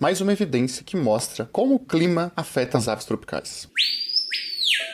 Mais uma evidência que mostra como o clima afeta as aves tropicais.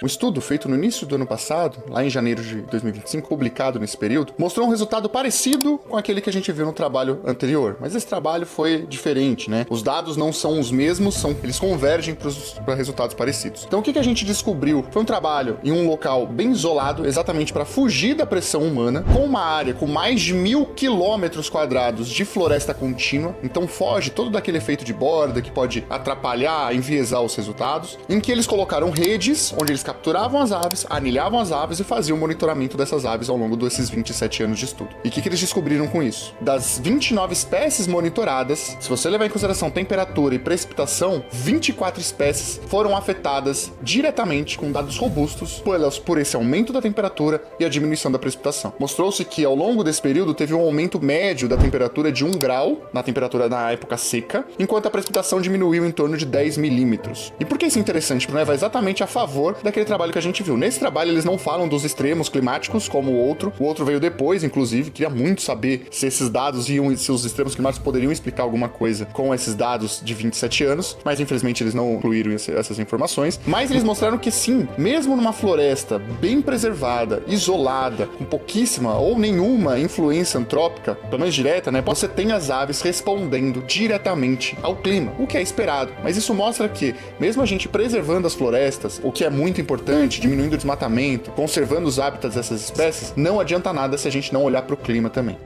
Um estudo feito no início do ano passado, lá em janeiro de 2025, publicado nesse período, mostrou um resultado parecido com aquele que a gente viu no trabalho anterior. Mas esse trabalho foi diferente, né? Os dados não são os mesmos, eles convergem para resultados parecidos. Então o que a gente descobriu? Foi um trabalho em um local bem isolado, exatamente para fugir da pressão humana, com uma área com mais de 1.000 quilômetros quadrados de floresta contínua. Então foge todo daquele efeito de borda que pode atrapalhar, enviesar os resultados, em que eles colocaram redes, onde eles capturavam as aves, anilhavam as aves e faziam o monitoramento dessas aves ao longo desses 27 anos de estudo. E o que eles descobriram com isso? Das 29 espécies monitoradas, se você levar em consideração temperatura e precipitação, 24 espécies foram afetadas diretamente com dados robustos por esse aumento da temperatura e a diminuição da precipitação. Mostrou-se que ao longo desse período teve um aumento médio da temperatura de 1 grau na temperatura na época seca, enquanto a precipitação diminuiu em torno de 10 milímetros. E por que isso é interessante? Porque vai exatamente a favor daquele trabalho que a gente viu. Nesse trabalho eles não falam dos extremos climáticos como o outro veio depois, inclusive. Queria muito saber se esses dados se os extremos climáticos poderiam explicar alguma coisa com esses dados de 27 anos, mas infelizmente eles não incluíram essas informações. Mas eles mostraram que sim, mesmo numa floresta bem preservada, isolada, com pouquíssima ou nenhuma influência antrópica, pelo menos direta, né, você tem as aves respondendo diretamente ao clima, o que é esperado. Mas isso mostra que, mesmo a gente preservando as florestas, o que é muito importante, diminuindo o desmatamento, conservando os hábitats dessas espécies, não adianta nada se a gente não olhar para o clima também.